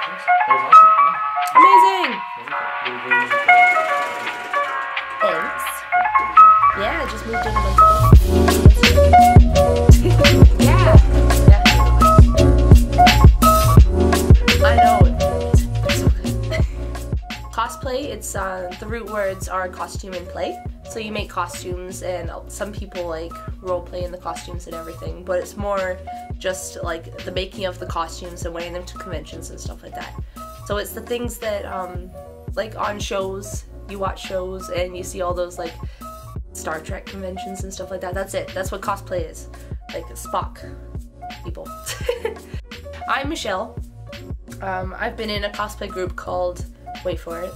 That was awesome. Amazing! Yeah. Thanks. Yeah, I just moved in a month ago. Yeah. I know. It's so good. Cosplay, it's the root words are costume and play. So you make costumes, and some people like role play in the costumes and everything, but it's more just like the making of the costumes and wearing them to conventions and stuff like that. So it's the things that like on shows, you watch shows and you see all those like Star Trek conventions and stuff like that. That's it. That's what cosplay is. Like Spock people. I'm Michelle. I've been in a cosplay group called, wait for it,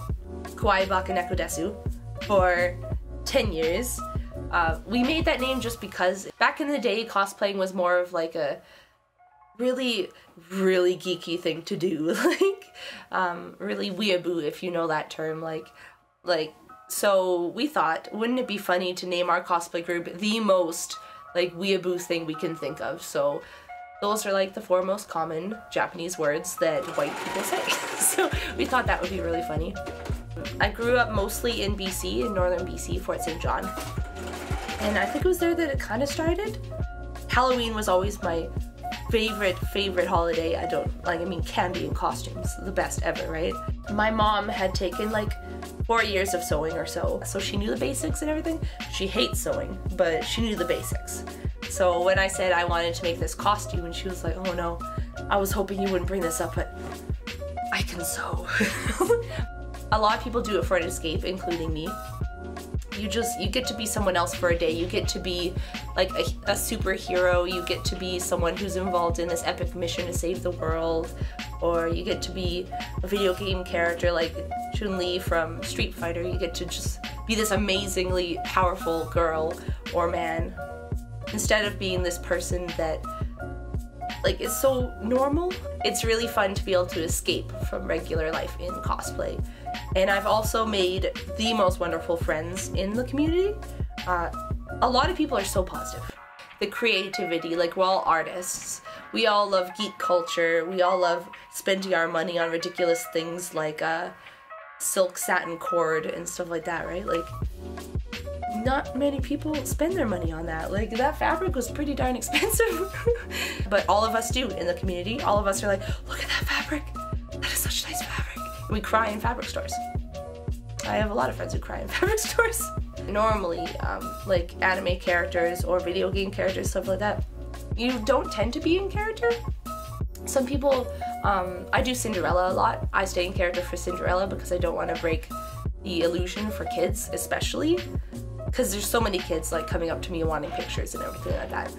Kawaii Baka Neko Desu for 10 years. We made that name just because back in the day cosplaying was more of like a really geeky thing to do. Like really weeaboo, if you know that term. Like so we thought, wouldn't it be funny to name our cosplay group the most like weeaboo thing we can think of? So those are like the 4 most common Japanese words that white people say. So we thought that would be really funny. I grew up mostly in BC, in northern BC, Fort St. John. And I think it was there that it kind of started. Halloween was always my favorite holiday. I mean candy and costumes, the best ever, right? My mom had taken like 4 years of sewing or so she knew the basics and everything. She hates sewing, but she knew the basics. So when I said I wanted to make this costume, and she was like, oh no, I was hoping you wouldn't bring this up, but I can sew. A lot of people do it for an escape, including me. You get to be someone else for a day. You get to be like a superhero. You get to be someone who's involved in this epic mission to save the world. Or you get to be a video game character like Chun-Li from Street Fighter. You get to just be this amazingly powerful girl or man, instead of being this person that like is so normal. It's really fun to be able to escape from regular life in cosplay. And I've also made the most wonderful friends in the community. A lot of people are so positive. The creativity, like we're all artists. We all love geek culture. We all love spending our money on ridiculous things like silk satin cord and stuff like that, right? Like, not many people spend their money on that. Like, that fabric was pretty darn expensive. But all of us do in the community. All of us are like, look at that fabric. That is such nice fabric. And we cry in fabric stores. I have a lot of friends who cry in fabric stores. Normally, like anime characters or video game characters, stuff like that, you don't tend to be in character. Some people, I do Cinderella a lot. I stay in character for Cinderella because I don't want to break the illusion for kids, especially. Because there's so many kids like coming up to me and wanting pictures and everything like that.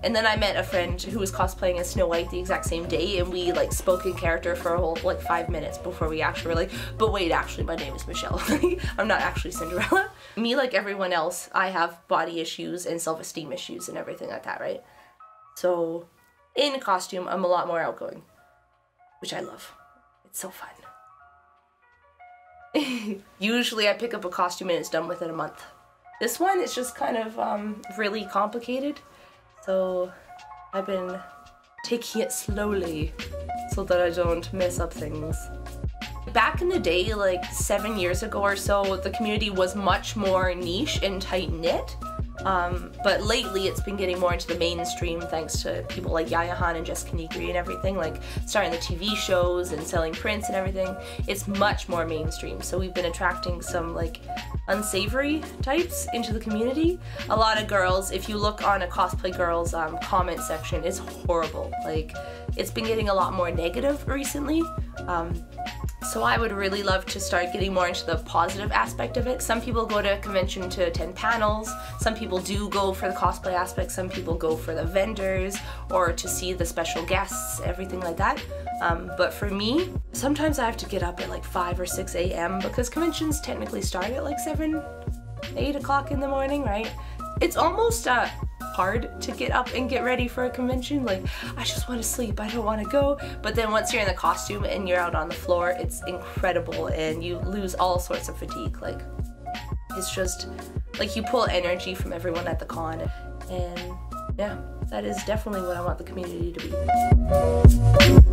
And then I met a friend who was cosplaying as Snow White the exact same day, and we like spoke in character for a whole like 5 minutes before we actually were like, but wait, actually my name is Michelle. I'm not actually Cinderella. Me, like everyone else, I have body issues and self-esteem issues and everything like that, right? So in costume, I'm a lot more outgoing, which I love. It's so fun. Usually I pick up a costume and it's done within a month. This one is just kind of really complicated, so I've been taking it slowly so that I don't mess up things. Back in the day, like 7 years ago or so, the community was much more niche and tight-knit. But lately it's been getting more into the mainstream thanks to people like Yaya Han and Jessica Nigri and everything, like starting the TV shows and selling prints and everything. It's much more mainstream, so we've been attracting some like unsavory types into the community. A lot of girls, if you look on a cosplay girls comment section, it's horrible. Like, it's been getting a lot more negative recently. So I would really love to start getting more into the positive aspect of it. Some people go to a convention to attend panels, some people do go for the cosplay aspect, some people go for the vendors or to see the special guests, everything like that. But for me, sometimes I have to get up at like 5 or 6 a.m. because conventions technically start at like 7, 8 o'clock in the morning, right? It's almost hard to get up and get ready for a convention. Like, I just want to sleep, I don't want to go. But then once you're in the costume and you're out on the floor, it's incredible and you lose all sorts of fatigue. Like, it's just like you pull energy from everyone at the con, and yeah, that is definitely what I want the community to be.